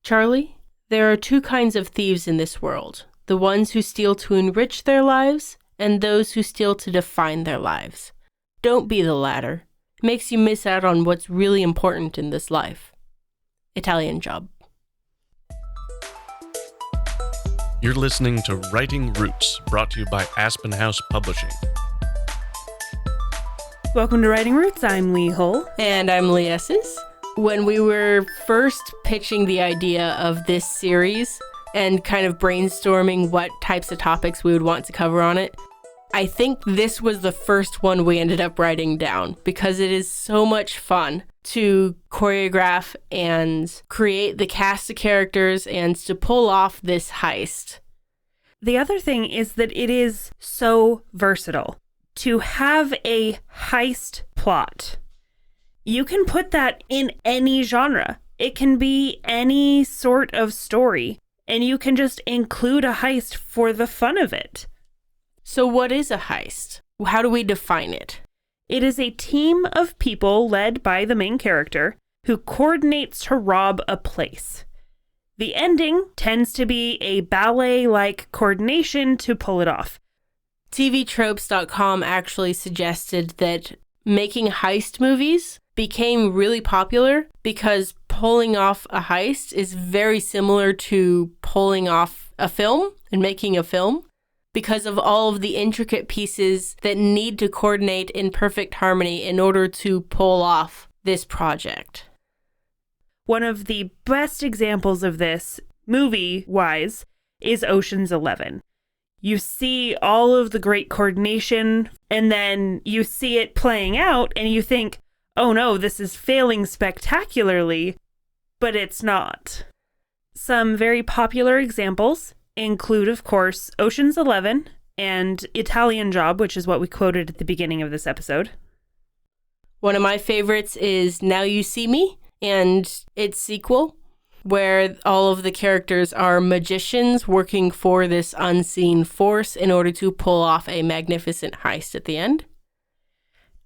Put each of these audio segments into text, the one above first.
Charlie, there are two kinds of thieves in this world. The ones who steal to enrich their lives, and those who steal to define their lives. Don't be the latter. It makes you miss out on what's really important in this life. Italian Job. You're listening to Writing Roots, brought to you by Aspen House Publishing. Welcome to Writing Roots. I'm Lee Hull. And I'm Lee Esses. When we were first pitching the idea of this series and kind of brainstorming what types of topics we would want to cover on it, I think this was the first one we ended up writing down because it is so much fun to choreograph and create the cast of characters and to pull off this heist. The other thing is that it is so versatile. To have a heist plot, you can put that in any genre. It can be any sort of story, and you can just include a heist for the fun of it. So what is a heist? How do we define it? It is a team of people led by the main character who coordinates to rob a place. The ending tends to be a ballet-like coordination to pull it off. TVtropes.com actually suggested that making heist movies became really popular because pulling off a heist is very similar to pulling off a film and making a film because of all of the intricate pieces that need to coordinate in perfect harmony in order to pull off this project. One of the best examples of this, movie-wise, is Ocean's 11. You see all of the great coordination, and then you see it playing out, and you think, oh no, this is failing spectacularly, but it's not. Some very popular examples include, of course, Ocean's 11 and Italian Job, which is what we quoted at the beginning of this episode. One of my favorites is Now You See Me and its sequel, where all of the characters are magicians working for this unseen force in order to pull off a magnificent heist at the end.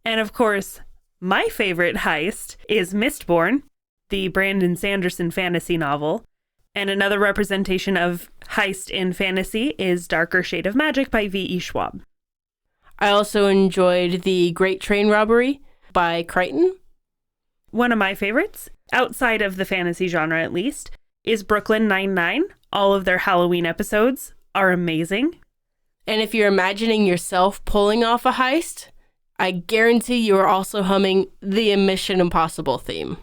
And of course, my favorite heist is Mistborn, the Brandon Sanderson fantasy novel. And another representation of heist in fantasy is Darker Shade of Magic by V.E. Schwab. I also enjoyed The Great Train Robbery by Crichton. One of my favorites, outside of the fantasy genre at least, is Brooklyn Nine-Nine. All of their Halloween episodes are amazing. And if you're imagining yourself pulling off a heist, I guarantee you are also humming the Mission Impossible theme.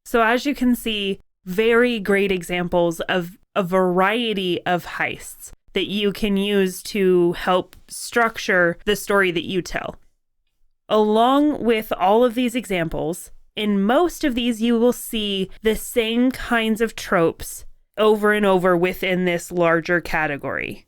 So as you can see, very great examples of a variety of heists that you can use to help structure the story that you tell. Along with all of these examples, in most of these you will see the same kinds of tropes over and over within this larger category.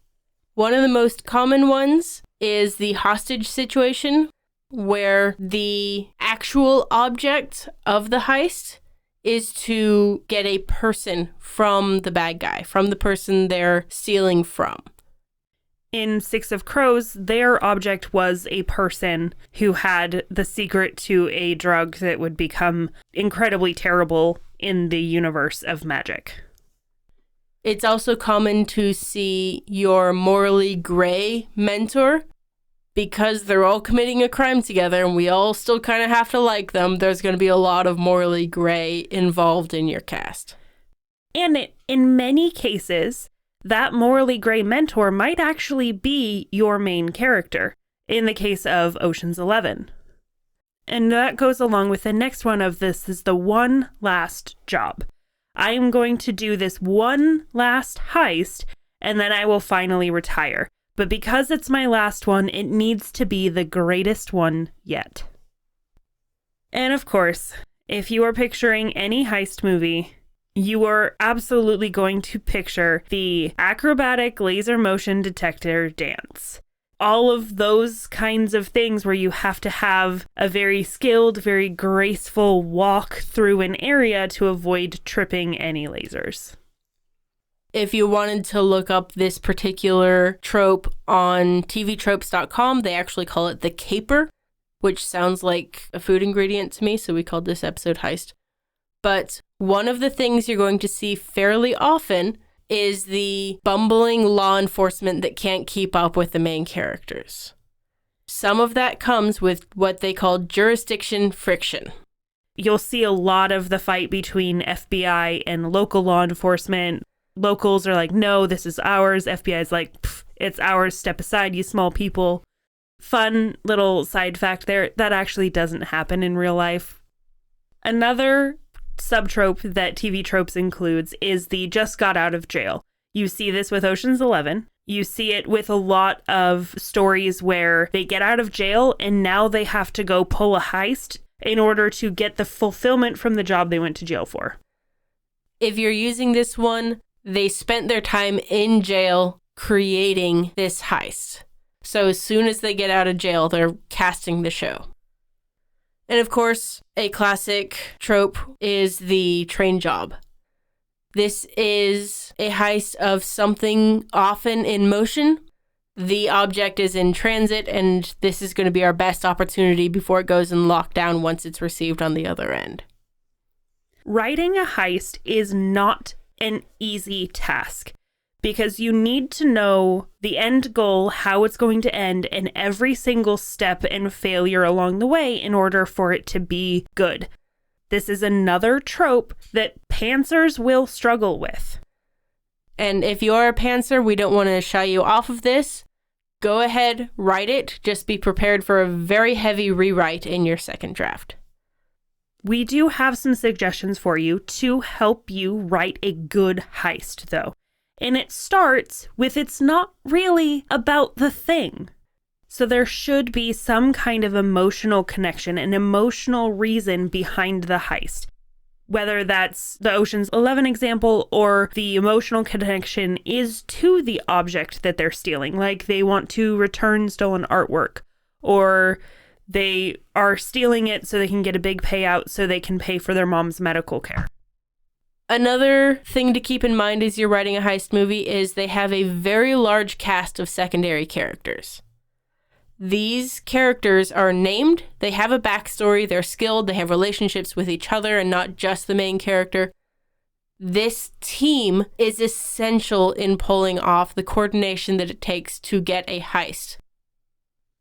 One of the most common ones is the hostage situation, where the actual object of the heist is to get a person from the bad guy, from the person they're stealing from. In Six of Crows, their object was a person who had the secret to a drug that would become incredibly terrible in the universe of magic. It's also common to see your morally gray mentor. Because they're all committing a crime together and we all still kind of have to like them, there's going to be a lot of morally gray involved in your cast. And in many cases, that morally gray mentor might actually be your main character, in the case of Ocean's 11. And that goes along with the next one of this is the one last job. I am going to do this one last heist, and then I will finally retire. But because it's my last one, it needs to be the greatest one yet. And of course, if you are picturing any heist movie, you are absolutely going to picture the acrobatic laser motion detector dance. All of those kinds of things where you have to have a very skilled, very graceful walk through an area to avoid tripping any lasers. If you wanted to look up this particular trope on tvtropes.com, they actually call it the caper, which sounds like a food ingredient to me, so we called this episode Heist. But One of the things you're going to see fairly often is the bumbling law enforcement that can't keep up with the main characters. Some of that comes with what they call jurisdiction friction. You'll see a lot of the fight between FBI and local law enforcement. Locals are like, no, this is ours. FBI is like, it's ours. Step aside, you small people. Fun little side fact there, that actually doesn't happen in real life. Another subtrope that TV tropes includes is the just got out of jail. You see this with Ocean's 11. You see it with a lot of stories where they get out of jail and now they have to go pull a heist in order to get the fulfillment from the job they went to jail for. If you're using this one, they spent their time in jail creating this heist. So as soon as they get out of jail, they're casting the show. And of course, a classic trope is the train job. This is a heist of something often in motion. The object is in transit, and this is going to be our best opportunity before it goes in lockdown once it's received on the other end. Writing a heist is not an easy task because you need to know the end goal, how it's going to end, and every single step and failure along the way in order for it to be good. This is another trope that pantsers will struggle with. And if you're a pantser, we don't want to shy you off of this. Go ahead, write it. Just be prepared for a very heavy rewrite in your second draft. We do have some suggestions for you to help you write a good heist, though. And it starts with it's not really about the thing. So there should be some kind of emotional connection, an emotional reason behind the heist. Whether that's the Ocean's 11 example or the emotional connection is to the object that they're stealing. Like they want to return stolen artwork, or they are stealing it so they can get a big payout so they can pay for their mom's medical care. Another thing to keep in mind as you're writing a heist movie is they have a very large cast of secondary characters. These characters are named, they have a backstory, they're skilled, they have relationships with each other and not just the main character. This team is essential in pulling off the coordination that it takes to get a heist.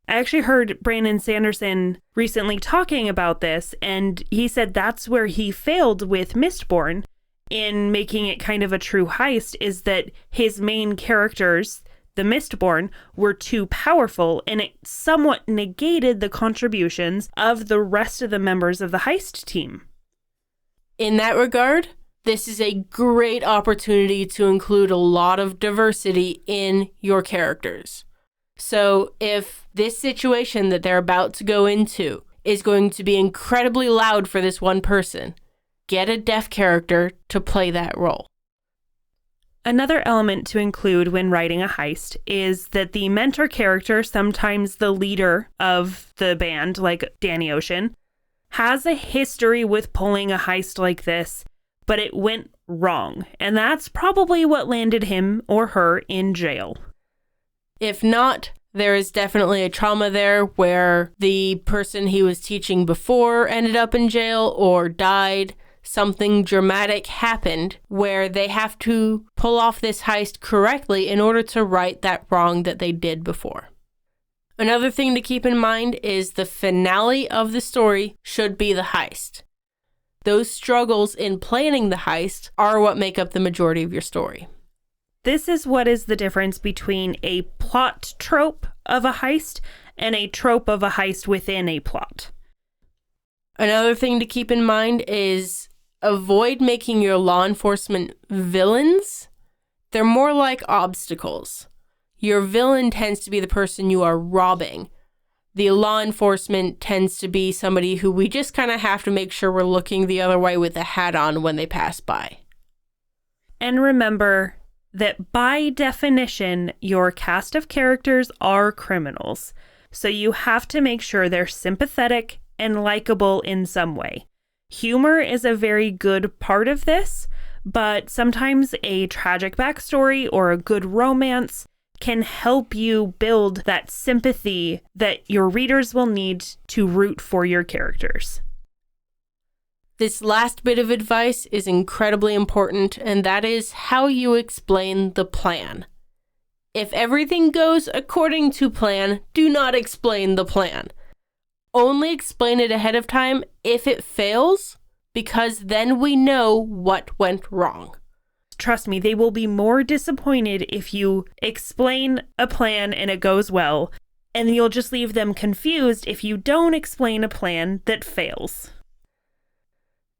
I actually heard Brandon Sanderson recently talking about this, and he said that's where he failed with Mistborn in making it kind of a true heist, is that his main characters, the Mistborn, were too powerful, and it somewhat negated the contributions of the rest of the members of the heist team. In that regard, this is a great opportunity to include a lot of diversity in your characters. So if this situation that they're about to go into is going to be incredibly loud for this one person, get a deaf character to play that role. Another element to include when writing a heist is that the mentor character, sometimes the leader of the band, like Danny Ocean, has a history with pulling a heist like this, but it went wrong. And that's probably what landed him or her in jail. If not, there is definitely a trauma there where the person he was teaching before ended up in jail or died. Something dramatic happened where they have to pull off this heist correctly in order to right that wrong that they did before. Another thing to keep in mind is the finale of the story should be the heist. Those struggles in planning the heist are what make up the majority of your story. This is what is the difference between a plot trope of a heist and a trope of a heist within a plot. Another thing to keep in mind is avoid making your law enforcement villains. They're more like obstacles. Your villain tends to be the person you are robbing. The law enforcement tends to be somebody who we just kind of have to make sure we're looking the other way with a hat on when they pass by. And remember that by definition, your cast of characters are criminals. So you have to make sure they're sympathetic and likable in some way. Humor is a very good part of this, but sometimes a tragic backstory or a good romance can help you build that sympathy that your readers will need to root for your characters. This last bit of advice is incredibly important, and that is how you explain the plan. If everything goes according to plan, do not explain the plan. Only explain it ahead of time if it fails, because then we know what went wrong. Trust me, they will be more disappointed if you explain a plan and it goes well, and you'll just leave them confused if you don't explain a plan that fails.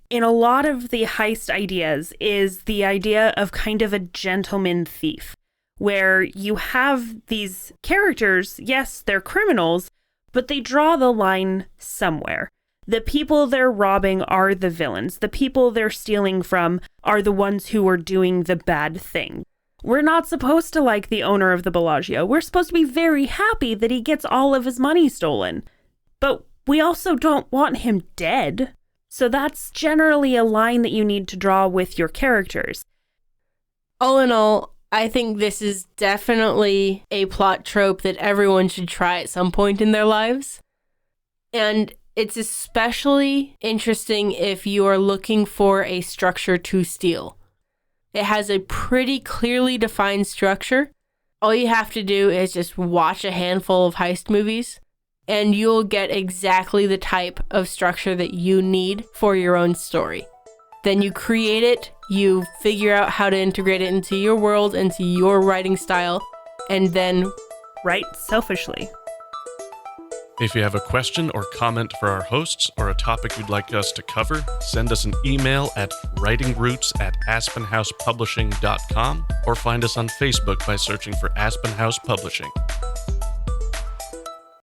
In a lot of the heist ideas is the idea of kind of a gentleman thief, where you have these characters, yes, they're criminals, but they draw the line somewhere. The people they're robbing are the villains. The people they're stealing from are the ones who are doing the bad thing. We're not supposed to like the owner of the Bellagio. We're supposed to be very happy that he gets all of his money stolen. But we also don't want him dead. So that's generally a line that you need to draw with your characters. All in all, I think this is definitely a plot trope that everyone should try at some point in their lives. And it's especially interesting if you are looking for a structure to steal. It has a pretty clearly defined structure. All you have to do is just watch a handful of heist movies, and you'll get exactly the type of structure that you need for your own story. Then you create it, you figure out how to integrate it into your world, into your writing style, and then write selfishly. If you have a question or comment for our hosts or a topic you'd like us to cover, send us an email at writingroots@aspenhousepublishing.com or find us on Facebook by searching for Aspen House Publishing.